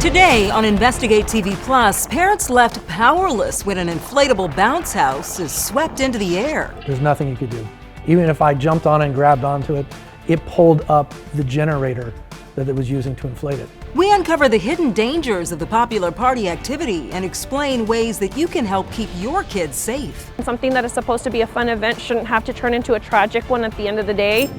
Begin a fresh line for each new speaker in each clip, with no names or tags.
Today on Investigate TV Plus, parents left powerless when an inflatable bounce house is swept into the air.
There's nothing you could do. Even if I jumped on it and grabbed onto it, it pulled up the generator that it was using to inflate it.
We uncover the hidden dangers of the popular party activity and explain ways that you can help keep your kids safe.
Something that is supposed to be a fun event shouldn't have to turn into a tragic one at the end of the day.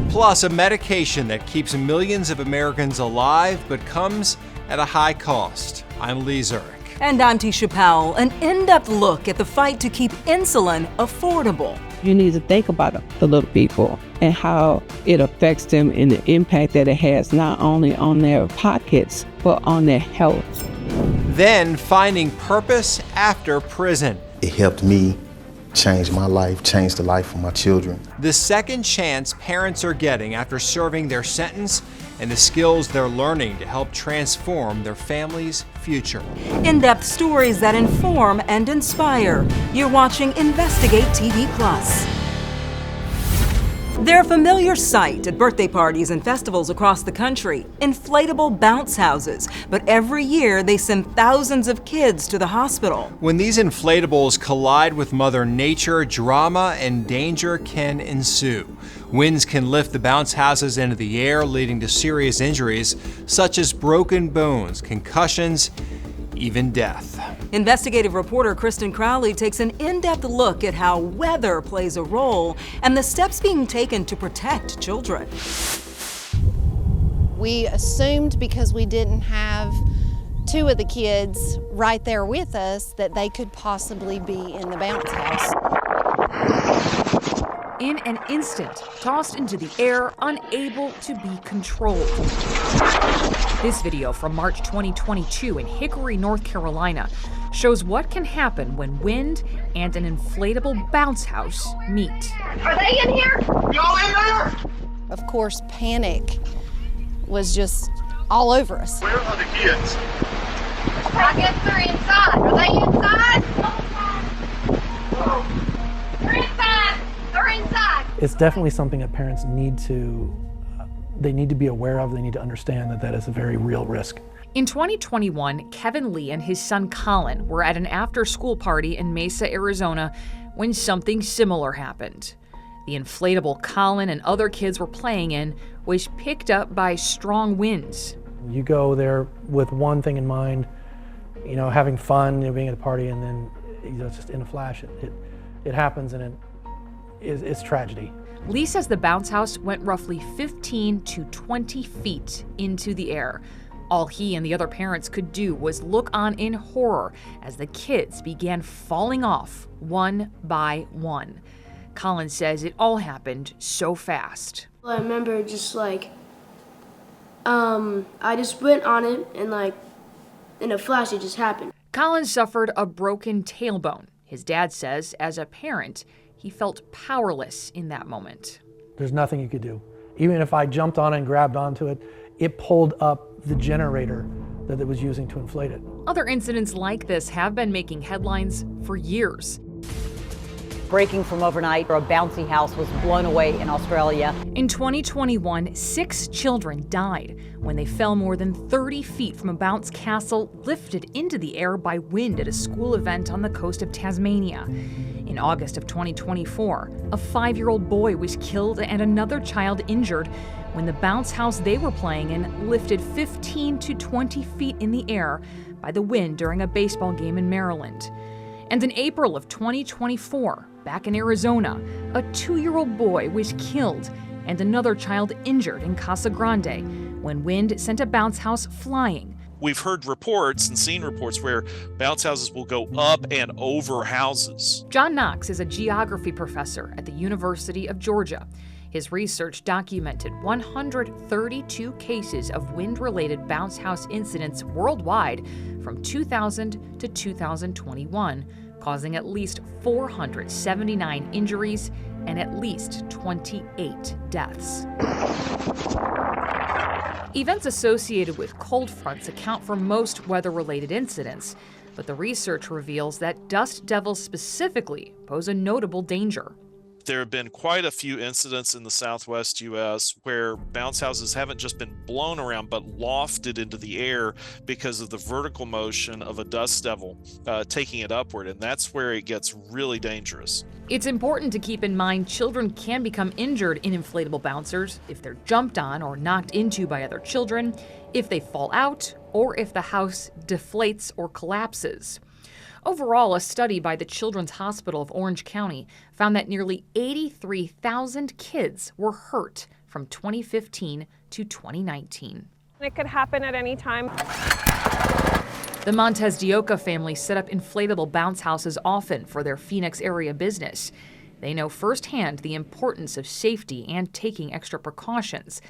Plus, a medication that keeps millions of Americans alive but comes at a high cost. I'm Lee Zurich.
And I'm Tisha Powell, an in-depth look at the fight to keep insulin affordable.
You need to think about the little people and how it affects them and the impact that it has not only on their pockets, but on their health.
Then finding purpose after prison.
It helped me change my life, change the life of my children.
The second chance parents are getting after serving their sentence and the skills they're learning to help transform their family's future.
In-depth stories that inform and inspire. You're watching Investigate TV Plus. They're a familiar sight at birthday parties and festivals across the country, inflatable bounce houses. But every year they send thousands of kids to the hospital.
When these inflatables collide with Mother Nature, drama and danger can ensue. Winds can lift the bounce houses into the air, leading to serious injuries such as broken bones, concussions, even death.
Investigative reporter Kristen Crowley takes an in-depth look at how weather plays a role and the steps being taken to protect children.
We assumed because we didn't have two of the kids right there with us that they could possibly be in the bounce house.
In an instant, tossed into the air, unable to be controlled. This video from March 2022 in Hickory, North Carolina, shows what can happen when wind and an inflatable bounce house meet.
Are they in here? Y'all in there?
Of course, panic was just all over us.
Where are the kids? I guess they're inside. Are they inside? They're inside. They're inside.
It's definitely something that parents need to be aware of. They need to understand that that is a very real risk.
In 2021, Kevin Lee and his son Colin were at an after-school party in Mesa, Arizona, when something similar happened. The inflatable Colin and other kids were playing in was picked up by strong winds.
You go there with one thing in mind, having fun, being at a party, and then it's just in a flash, it happens, and it's tragedy.
Lee says the bounce house went roughly 15 to 20 feet into the air. All he and the other parents could do was look on in horror as the kids began falling off one by one. Colin says it all happened so fast.
I remember just I just went on it and in a flash it just happened.
Colin suffered a broken tailbone. His dad says as a parent, he felt powerless in that moment.
There's nothing you could do. Even if I jumped on it and grabbed onto it, it pulled up the generator that it was using to inflate it.
Other incidents like this have been making headlines for years.
Breaking from overnight, a bouncy house was blown away in Australia.
In 2021, 6 children died when they fell more than 30 feet from a bounce castle lifted into the air by wind at a school event on the coast of Tasmania. In August of 2024, a 5-year-old boy was killed and another child injured when the bounce house they were playing in lifted 15 to 20 feet in the air by the wind during a baseball game in Maryland. And in April of 2024, back in Arizona, a 2-year-old boy was killed and another child injured in Casa Grande when wind sent a bounce house flying.
We've heard reports and seen reports where bounce houses will go up and over houses.
John Knox is a geography professor at the University of Georgia. His research documented 132 cases of wind-related bounce house incidents worldwide from 2000 to 2021, causing at least 479 injuries and at least 28 deaths. Events associated with cold fronts account for most weather-related incidents, but the research reveals that dust devils specifically pose a notable danger.
There have been quite a few incidents in the Southwest U.S. where bounce houses haven't just been blown around, but lofted into the air because of the vertical motion of a dust devil taking it upward, and that's where it gets really dangerous.
It's important to keep in mind children can become injured in inflatable bouncers if they're jumped on or knocked into by other children, if they fall out, or if the house deflates or collapses. Overall, a study by the Children's Hospital of Orange County found that nearly 83,000 kids were hurt from 2015 to 2019.
It could happen at any time.
The Montez de Oca family set up inflatable bounce houses often for their Phoenix area business. They know firsthand the importance of safety and taking extra precautions,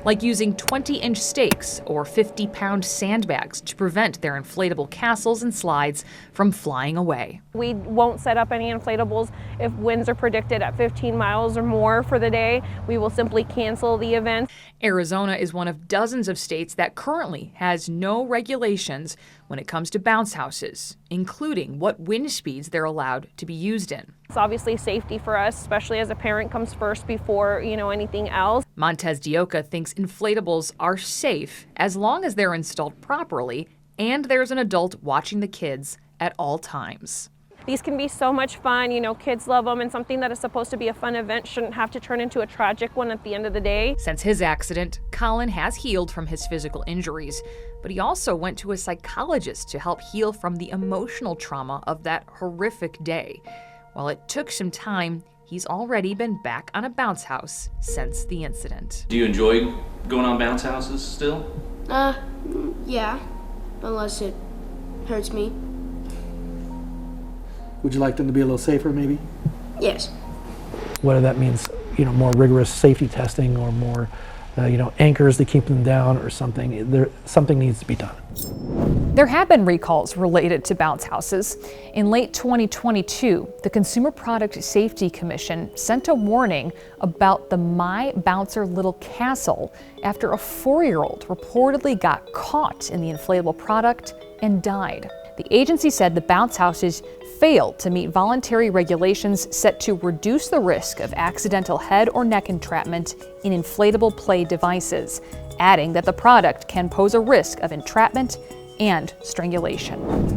like using 20-inch stakes or 50-pound sandbags to prevent their inflatable castles and slides from flying away.
We won't set up any inflatables if winds are predicted at 15 miles or more for the day. We will simply cancel the event.
Arizona is one of dozens of states that currently has no regulations when it comes to bounce houses, including what wind speeds they're allowed to be used in.
It's obviously safety for us, especially as a parent, comes first before, anything else.
Montez de Oca thinks inflatables are safe as long as they're installed properly and there's an adult watching the kids at all times.
These can be so much fun, kids love them, and something that is supposed to be a fun event shouldn't have to turn into a tragic one at the end of the day.
Since his accident, Colin has healed from his physical injuries, but he also went to a psychologist to help heal from the emotional trauma of that horrific day. While it took some time, he's already been back on a bounce house since the incident.
Do you enjoy going on bounce houses still?
Yeah, unless it hurts me.
Would you like them to be a little safer, maybe?
Yes.
Whether that means, more rigorous safety testing or more, anchors to keep them down or something. Something needs to be done.
There have been recalls related to bounce houses. In late 2022, the Consumer Product Safety Commission sent a warning about the My Bouncer Little Castle after a 4-year-old reportedly got caught in the inflatable product and died. The agency said the bounce houses failed to meet voluntary regulations set to reduce the risk of accidental head or neck entrapment in inflatable play devices, adding that the product can pose a risk of entrapment and strangulation.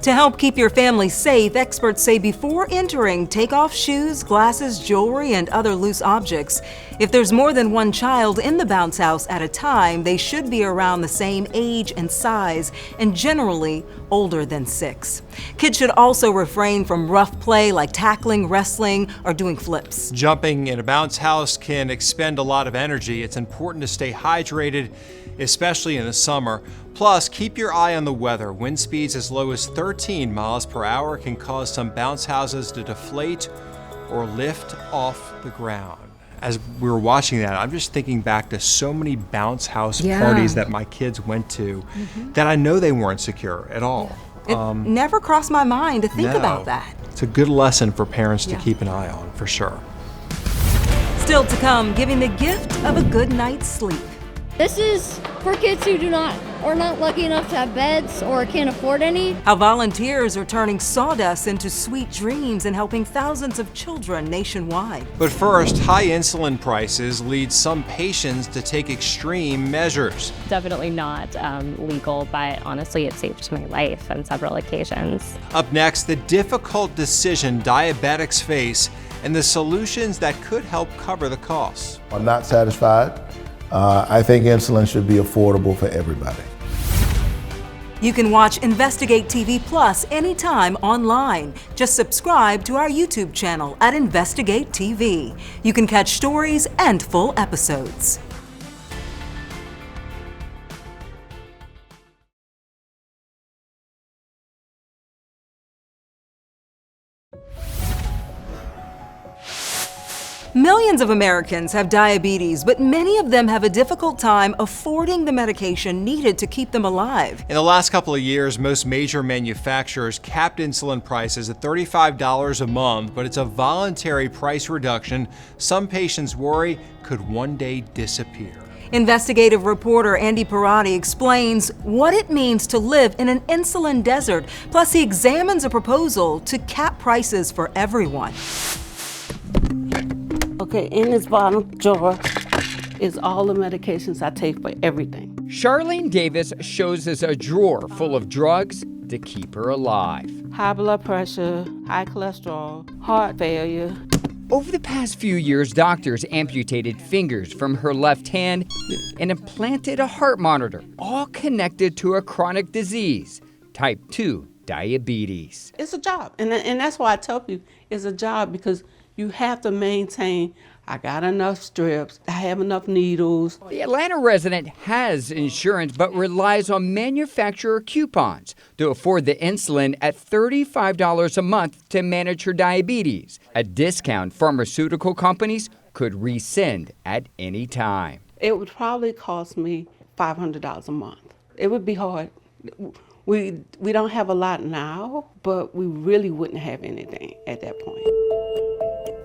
To help keep your family safe, experts say before entering, take off shoes, glasses, jewelry, and other loose objects. If there's more than one child in the bounce house at a time, they should be around the same age and size, and generally older than 6. Kids should also refrain from rough play like tackling, wrestling, or doing flips.
Jumping in a bounce house can expend a lot of energy. It's important to stay hydrated, especially in the summer. Plus, keep your eye on the weather. Wind speeds as low as 13 miles per hour can cause some bounce houses to deflate or lift off the ground. As we were watching that, I'm just thinking back to so many bounce house parties that my kids went to that I know they weren't secure at all.
It never crossed my mind to think about that.
It's a good lesson for parents to keep an eye on, for sure.
Still to come, giving the gift of a good night's sleep.
This is for kids who are not lucky enough to have beds or can't afford any.
How volunteers are turning sawdust into sweet dreams and helping thousands of children nationwide.
But first, high insulin prices lead some patients to take extreme measures.
Definitely not legal, but honestly, it saved my life on several occasions.
Up next, the difficult decision diabetics face and the solutions that could help cover the costs.
I'm not satisfied. I think insulin should be affordable for everybody.
You can watch Investigate TV Plus anytime online. Just subscribe to our YouTube channel at Investigate TV. You can catch stories and full episodes. Millions of Americans have diabetes, but many of them have a difficult time affording the medication needed to keep them alive.
In the last couple of years, most major manufacturers capped insulin prices at $35 a month, but it's a voluntary price reduction some patients worry could one day disappear.
Investigative reporter Andy Parati explains what it means to live in an insulin desert, plus he examines a proposal to cap prices for everyone.
Okay, in this bottom drawer is all the medications I take for everything.
Charlene Davis shows us a drawer full of drugs to keep her alive.
High blood pressure, high cholesterol, heart failure.
Over the past few years, doctors amputated fingers from her left hand and implanted a heart monitor, all connected to a chronic disease, type 2 diabetes.
It's a job, and that's why I tell people it's a job, because you have to maintain, I got enough strips, I have enough needles.
The Atlanta resident has insurance but relies on manufacturer coupons to afford the insulin at $35 a month to manage her diabetes, a discount pharmaceutical companies could rescind at any time.
It would probably cost me $500 a month. It would be hard. We don't have a lot now, but we really wouldn't have anything at that point.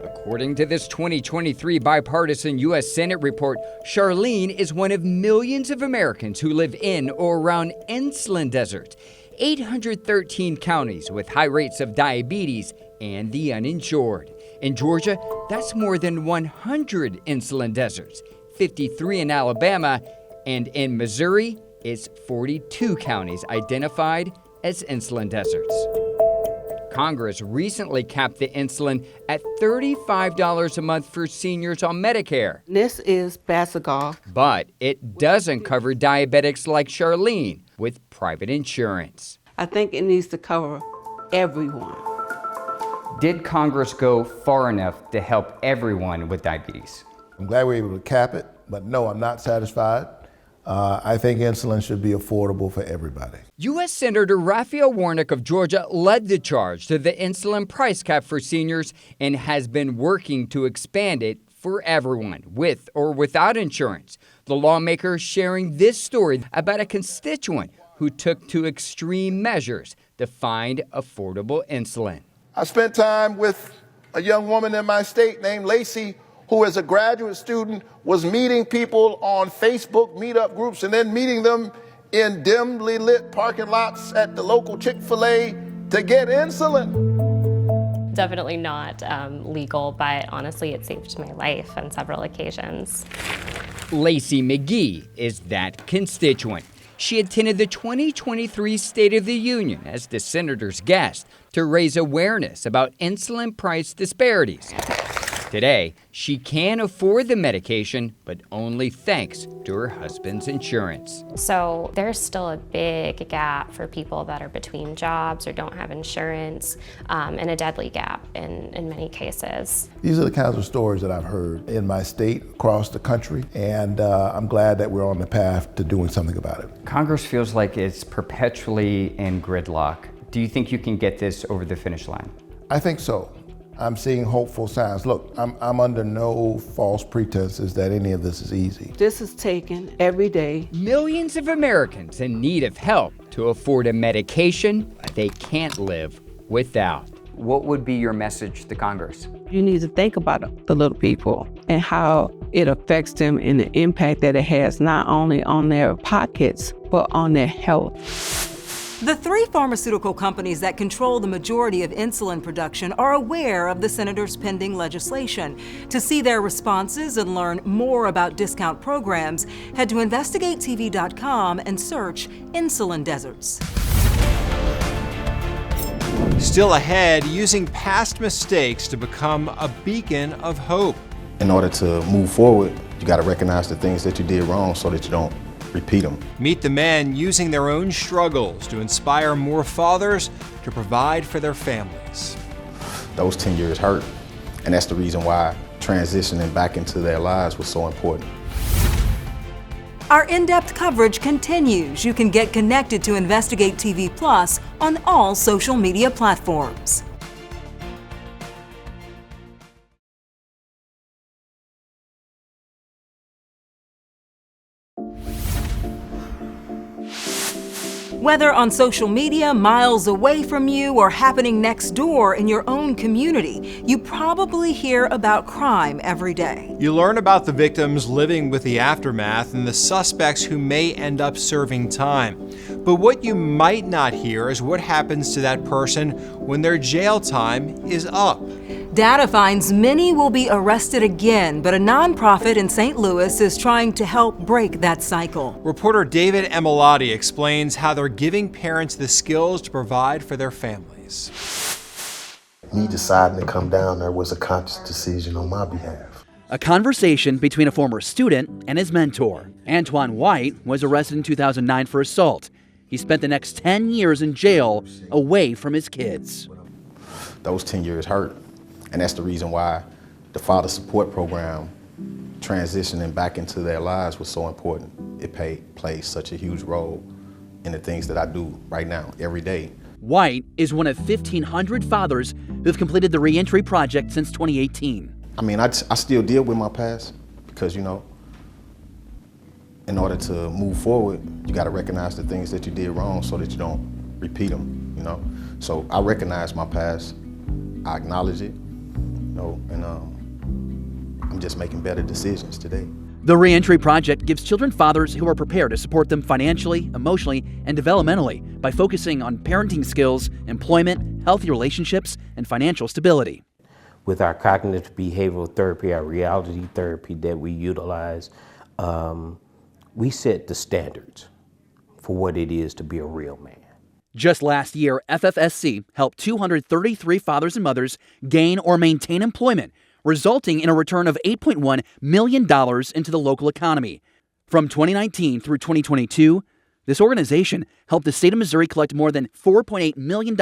According to this 2023 bipartisan U.S. Senate report, Charlene is one of millions of Americans who live in or around Insulin Desert, 813 counties with high rates of diabetes and the uninsured. In Georgia, that's more than 100 insulin deserts, 53 in Alabama, and in Missouri, it's 42 counties identified as insulin deserts. Congress recently capped the insulin at $35 a month for seniors on Medicare.
This is Basagol.
But it doesn't cover diabetics like Charlene with private insurance.
I think it needs to cover everyone.
Did Congress go far enough to help everyone with diabetes?
I'm glad we're able to cap it, but no, I'm not satisfied. I think insulin should be affordable for everybody.
U.S. Senator Raphael Warnock of Georgia led the charge to the insulin price cap for seniors and has been working to expand it for everyone, with or without insurance. The lawmaker sharing this story about a constituent who took to extreme measures to find affordable insulin.
I spent time with a young woman in my state named Lacey, who as a graduate student was meeting people on Facebook meetup groups and then meeting them in dimly lit parking lots at the local Chick-fil-A to get insulin.
Definitely not legal, but honestly, it saved my life on several occasions.
Lacey McGee is that constituent. She attended the 2023 State of the Union as the senator's guest to raise awareness about insulin price disparities. Today, she can afford the medication, but only thanks to her husband's insurance.
So there's still a big gap for people that are between jobs or don't have insurance, and a deadly gap in many cases.
These are the kinds of stories that I've heard in my state, across the country, and I'm glad that we're on the path to doing something about it.
Congress feels like it's perpetually in gridlock. Do you think you can get this over the finish line?
I think so. I'm seeing hopeful signs. Look, I'm under no false pretenses that any of this is easy.
This is taken every day.
Millions of Americans in need of help to afford a medication they can't live without. What would be your message to Congress?
You need to think about the little people and how it affects them and the impact that it has not only on their pockets, but on their health.
The three pharmaceutical companies that control the majority of insulin production are aware of the senator's pending legislation. To see their responses and learn more about discount programs, head to InvestigateTV.com and search Insulin Deserts.
Still ahead, using past mistakes to become a beacon of hope.
In order to move forward, you got to recognize the things that you did wrong so that you don't repeat them.
Meet the men using their own struggles to inspire more fathers to provide for their families.
Those 10 years hurt, and that's the reason why transitioning back into their lives was so important.
Our in-depth coverage continues. You can get connected to Investigate TV Plus on all social media platforms. Whether on social media, miles away from you, or happening next door in your own community, you probably hear about crime every day.
You learn about the victims living with the aftermath and the suspects who may end up serving time. But what you might not hear is what happens to that person when their jail time is up.
Data finds many will be arrested again, but a nonprofit in St. Louis is trying to help break that cycle.
Reporter David Emilotti explains how they're giving parents the skills to provide for their families.
Me deciding to come down there was a conscious decision on my behalf.
A conversation between a former student and his mentor. Antoine White was arrested in 2009 for assault. He spent the next 10 years in jail away from his kids.
Those 10 years hurt. And that's the reason why the father support program transitioning back into their lives was so important. It plays such a huge role in the things that I do right now, every day.
White is one of 1,500 fathers who've completed the reentry project since 2018.
I mean, I still deal with my past because, you know, in order to move forward, you got to recognize the things that you did wrong so that you don't repeat them, you know. So I recognize my past, I acknowledge it, you know, and I'm just making better decisions today.
The reentry project gives children fathers who are prepared to support them financially, emotionally, and developmentally by focusing on parenting skills, employment, healthy relationships, and financial stability.
With our cognitive behavioral therapy, our reality therapy that we utilize, we set the standards for what it is to be a real man.
Just last year, FFSC helped 233 fathers and mothers gain or maintain employment, resulting in a return of $8.1 million into the local economy. From 2019 through 2022, this organization helped the state of Missouri collect more than $4.8 million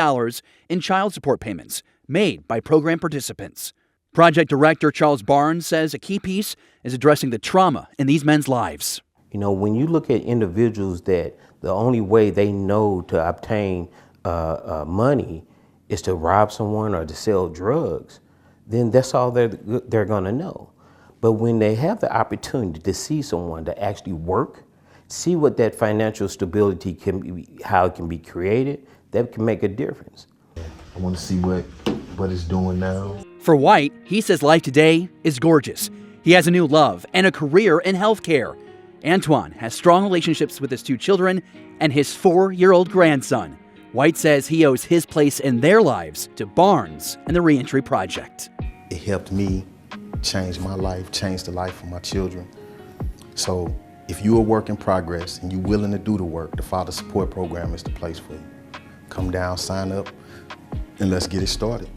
in child support payments made by program participants. Project Director Charles Barnes says a key piece is addressing the trauma in these men's lives.
You know, when you look at individuals that the only way they know to obtain money is to rob someone or to sell drugs, then that's all they're gonna know. But when they have the opportunity to see someone to actually work, see what that financial stability can be, how it can be created, that can make a difference.
I want to see what it's doing now.
For White, he says life today is gorgeous. He has a new love and a career in healthcare. Antoine has strong relationships with his 2 children and his 4-year-old grandson. White says he owes his place in their lives to Barnes and the Reentry Project.
It helped me change my life, change the life of my children. So if you're a work in progress and you're willing to do the work, the Father Support Program is the place for you. Come down, sign up, and let's get it started.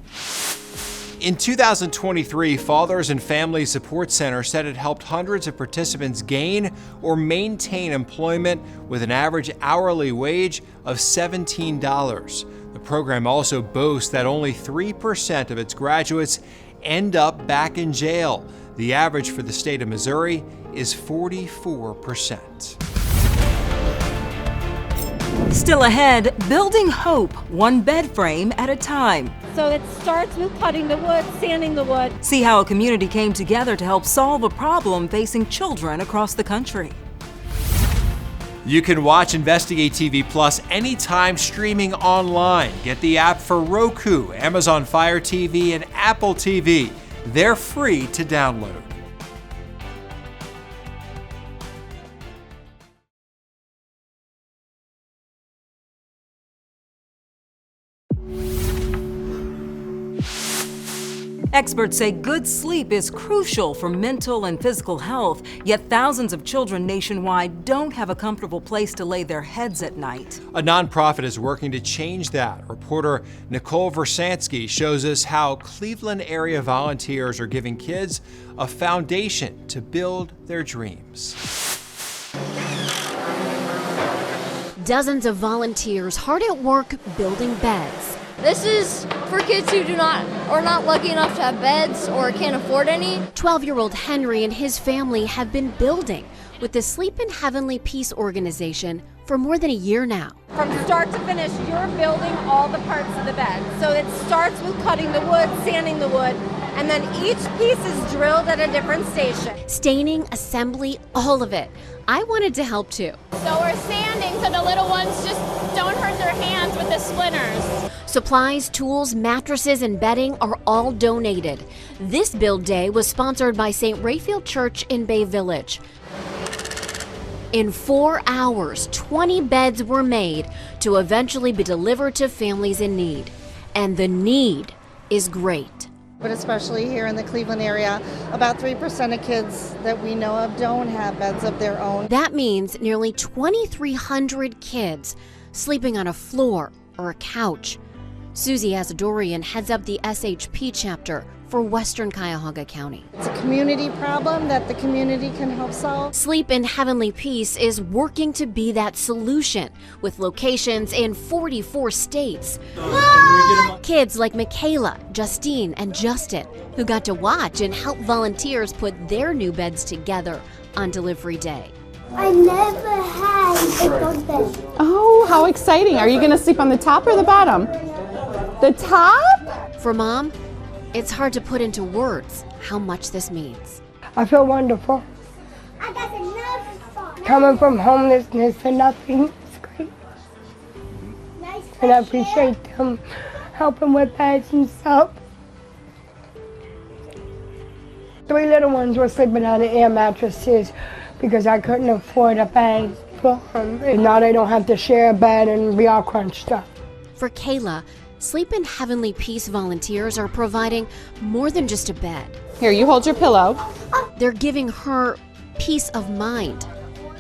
In 2023, Fathers and Family Support Center said it helped hundreds of participants gain or maintain employment with an average hourly wage of $17. The program also boasts that only 3% of its graduates end up back in jail. The average for the state of Missouri is 44%.
Still ahead, building hope, one bed frame at a time.
So it starts with cutting the wood, sanding the wood.
See how a community came together to help solve a problem facing children across the country.
You can watch Investigate TV Plus anytime streaming online. Get the app for Roku, Amazon Fire TV, and Apple TV. They're free to download.
Experts say good sleep is crucial for mental and physical health, yet thousands of children nationwide don't have a comfortable place to lay their heads at night.
A nonprofit is working to change that. Reporter Nicole Versansky shows us how Cleveland area volunteers are giving kids a foundation to build their dreams.
Dozens of volunteers hard at work building beds.
This is for kids who are not lucky enough to have beds or can't afford any.
12-year-old Henry and his family have been building with the Sleep in Heavenly Peace organization for more than a year now.
From start to finish, you're building all the parts of the bed. So it starts with cutting the wood, sanding the wood, and then each piece is drilled at a different station.
Staining, assembly, all of it. I wanted to help too.
So we're sanding so the little ones just don't hurt their hands with the splinters.
Supplies, tools, mattresses, and bedding are all donated. This build day was sponsored by St. Raphael Church in Bay Village. In 4 hours, 20 beds were made to eventually be delivered to families in need. And the need is great.
But especially here in the Cleveland area, about 3% of kids that we know of don't have beds of their own.
That means nearly 2,300 kids sleeping on a floor or a couch. Susie Asadorian heads up the SHP chapter for Western Cuyahoga County.
It's a community problem that the community can help solve.
Sleep in Heavenly Peace is working to be that solution with locations in 44 states. Kids like Michaela, Justine, and Justin, who got to watch and help volunteers put their new beds together on delivery day.
I never had a bunk bed.
Oh, how exciting. Are you going to sleep on the top or the bottom? The top?
For Mom, it's hard to put into words how much this means.
I feel wonderful.
I got enough.
Coming from homelessness to nothing is great.
Nice
and I appreciate them helping with beds and stuff. 3 little ones were sleeping on the air mattresses because I couldn't afford a bed for them. And now they don't have to share a bed and be all crunched up.
For Kayla, Sleep in Heavenly Peace volunteers are providing more than just a bed.
Here, you hold your pillow.
They're giving her peace of mind,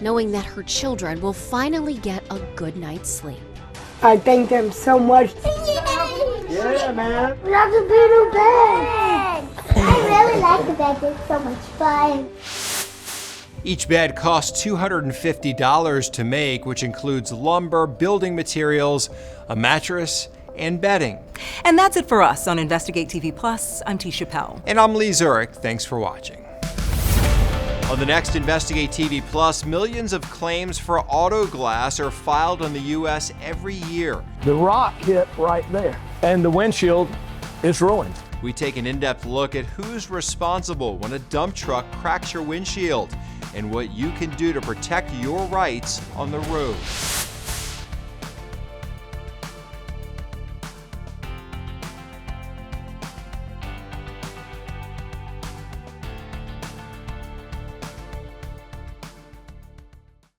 knowing that her children will finally get a good night's sleep.
I thank them so much.
Yeah, man. Love the beautiful bed. I really like the bed. It's so much fun.
Each bed costs $250 to make, which includes lumber, building materials, a mattress, and bedding.
And that's it for us on Investigate TV Plus. I'm Tisha Pell.
And I'm Lee Zurich. Thanks for watching. On the next Investigate TV Plus, millions of claims for auto glass are filed in the U.S. every year.
The rock hit right there, and the windshield is ruined.
We take an in-depth look at who's responsible when a dump truck cracks your windshield and what you can do to protect your rights on the road.